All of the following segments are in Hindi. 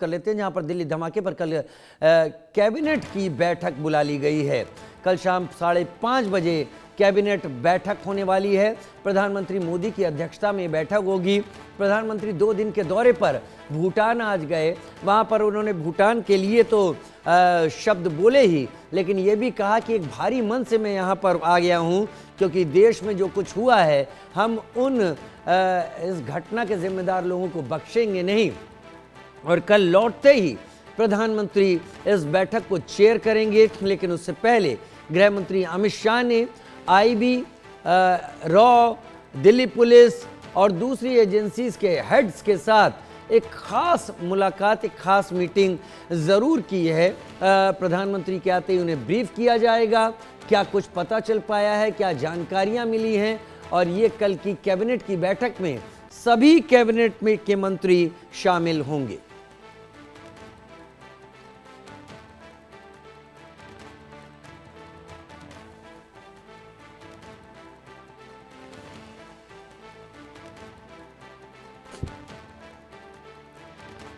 कर लेते हैं, जहां पर दिल्ली धमाके पर कल कैबिनेट की बैठक बुला ली गई है। कल शाम 5:30 बजे कैबिनेट बैठक होने वाली है। प्रधानमंत्री मोदी की अध्यक्षता में बैठक होगी। प्रधानमंत्री 2 दिन के दौरे पर भूटान आज गए। वहां पर उन्होंने भूटान के लिए तो शब्द बोले ही, लेकिन ये भी कहा कि एक भारी मन से मैं यहाँ पर आ गया हूँ, क्योंकि देश में जो कुछ हुआ है हम इस घटना के जिम्मेदार लोगों को बख्शेंगे नहीं। और कल लौटते ही प्रधानमंत्री इस बैठक को चेयर करेंगे। लेकिन उससे पहले गृह मंत्री अमित शाह ने आईबी, रॉ, दिल्ली पुलिस और दूसरी एजेंसीज के हेड्स के साथ एक खास मुलाकात, एक खास मीटिंग ज़रूर की है। प्रधानमंत्री के आते ही उन्हें ब्रीफ किया जाएगा, क्या कुछ पता चल पाया है, क्या जानकारियां मिली हैं। और ये कल की कैबिनेट की बैठक में सभी कैबिनेट में के मंत्री शामिल होंगे।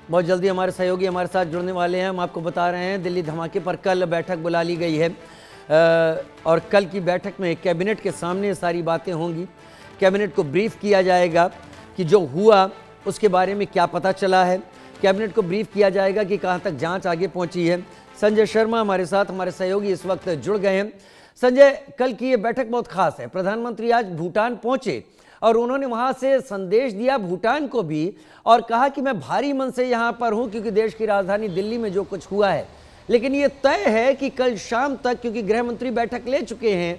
बहुत जल्दी हमारे सहयोगी हमारे साथ जुड़ने वाले हैं। हम आपको बता रहे हैं दिल्ली धमाके पर कल बैठक बुला ली गई है और कल की बैठक में कैबिनेट के सामने सारी बातें होंगी। कैबिनेट को ब्रीफ किया जाएगा कि जो हुआ उसके बारे में क्या पता चला है। कैबिनेट को ब्रीफ किया जाएगा कि कहां तक जांच आगे पहुंची है। संजय शर्मा हमारे साथ, हमारे सहयोगी इस वक्त जुड़ गए हैं। संजय, कल की ये बैठक बहुत खास है। प्रधानमंत्री आज भूटान पहुंचे और उन्होंने वहां से संदेश दिया भूटान को भी और कहा कि मैं भारी मन से यहां पर हूं, क्योंकि देश की राजधानी दिल्ली में जो कुछ हुआ है। लेकिन ये तय है कि कल शाम तक, क्योंकि गृह मंत्री बैठक ले चुके हैं,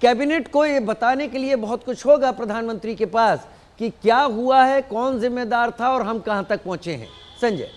कैबिनेट को ये बताने के लिए बहुत कुछ होगा प्रधानमंत्री के पास कि क्या हुआ है, कौन जिम्मेदार था और हम कहां तक पहुंचे हैं। संजय,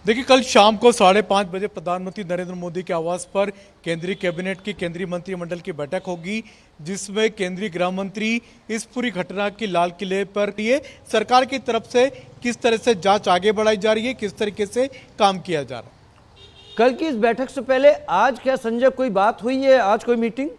देखिए, कल शाम को 5:30 बजे प्रधानमंत्री नरेंद्र मोदी के आवास पर केंद्रीय कैबिनेट की केंद्रीय मंत्रिमंडल की बैठक होगी, जिसमें केंद्रीय गृह मंत्री इस पूरी घटना की लाल किले पर ये सरकार की तरफ से किस तरह से जांच आगे बढ़ाई जा रही है, किस तरीके से काम किया जा रहा है। कल की इस बैठक से पहले आज क्या संजय कोई बात हुई है, आज कोई मीटिंग?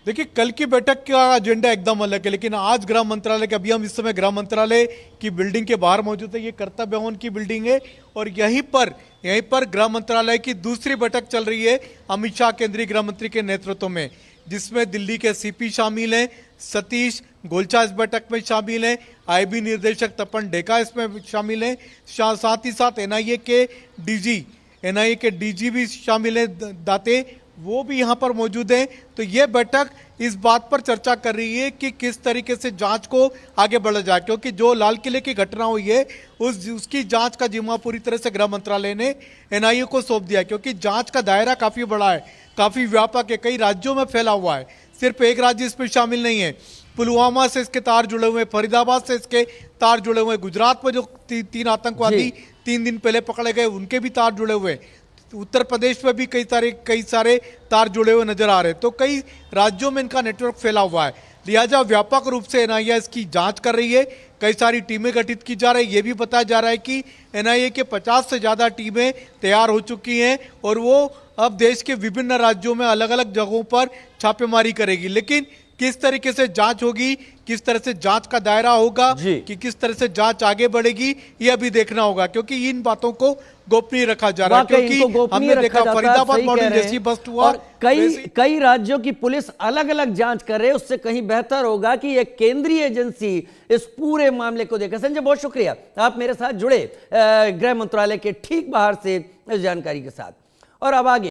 देखिए, कल की बैठक का एजेंडा एकदम अलग है, लेकिन आज गृह मंत्रालय के, अभी हम इस समय गृह मंत्रालय की बिल्डिंग के बाहर मौजूद है। ये कर्तव्य भवन की बिल्डिंग है और यहीं पर गृह मंत्रालय की दूसरी बैठक चल रही है अमित शाह केंद्रीय गृह मंत्री के नेतृत्व में, जिसमें दिल्ली के सीपी शामिल हैं, सतीश गोलचा इस बैठक में शामिल हैं, आईबी निदेशक तपन डेका इसमें शामिल हैं, साथ ही साथ एनआईए के डीजी भी शामिल हैं, दाते, वो भी यहां पर मौजूद हैं। तो ये बैठक इस बात पर चर्चा कर रही है कि किस तरीके से जांच को आगे बढ़ा जाए, क्योंकि जो लाल किले की घटना हुई है उसकी जांच का जिम्मा पूरी तरह से गृह मंत्रालय ने एनआईए को सौंप दिया, क्योंकि जांच का दायरा काफी बड़ा है, काफी व्यापक है, कई राज्यों में फैला हुआ है, सिर्फ एक राज्य इसमें शामिल नहीं है। पुलवामा से इसके तार जुड़े हुए, फरीदाबाद से इसके तार जुड़े हुए, गुजरात में जो 3 आतंकवादी 3 दिन पहले पकड़े गए उनके भी तार जुड़े हुए, उत्तर प्रदेश में भी कई सारे तार जुड़े हुए नजर आ रहे हैं। तो कई राज्यों में इनका नेटवर्क फैला हुआ है, लिहाजा व्यापक रूप से एनआईए इसकी जांच कर रही है। कई सारी टीमें गठित की जा रही है। ये भी बताया जा रहा है कि एनआईए के 50 से ज्यादा टीमें तैयार हो चुकी हैं और वो अब देश के विभिन्न राज्यों में अलग अलग जगहों पर छापेमारी करेगी। लेकिन किस तरीके से जांच होगी, किस तरह से जांच का दायरा होगा, कि किस तरह से जांच आगे बढ़ेगी, ये अभी देखना होगा, क्योंकि इन बातों को गोपनीय रखा जा रहा है। क्योंकि हमने देखा फरीदाबाद मॉडल जैसी बस्ट हुआ और कई राज्यों की पुलिस अलग अलग जांच कर रहे हैं। उससे कहीं बेहतर होगा कि एक केंद्रीय एजेंसी इस पूरे मामले को देखे। संजय, बहुत शुक्रिया, आप मेरे साथ जुड़े गृह मंत्रालय के ठीक बाहर से इस जानकारी के साथ। और अब आगे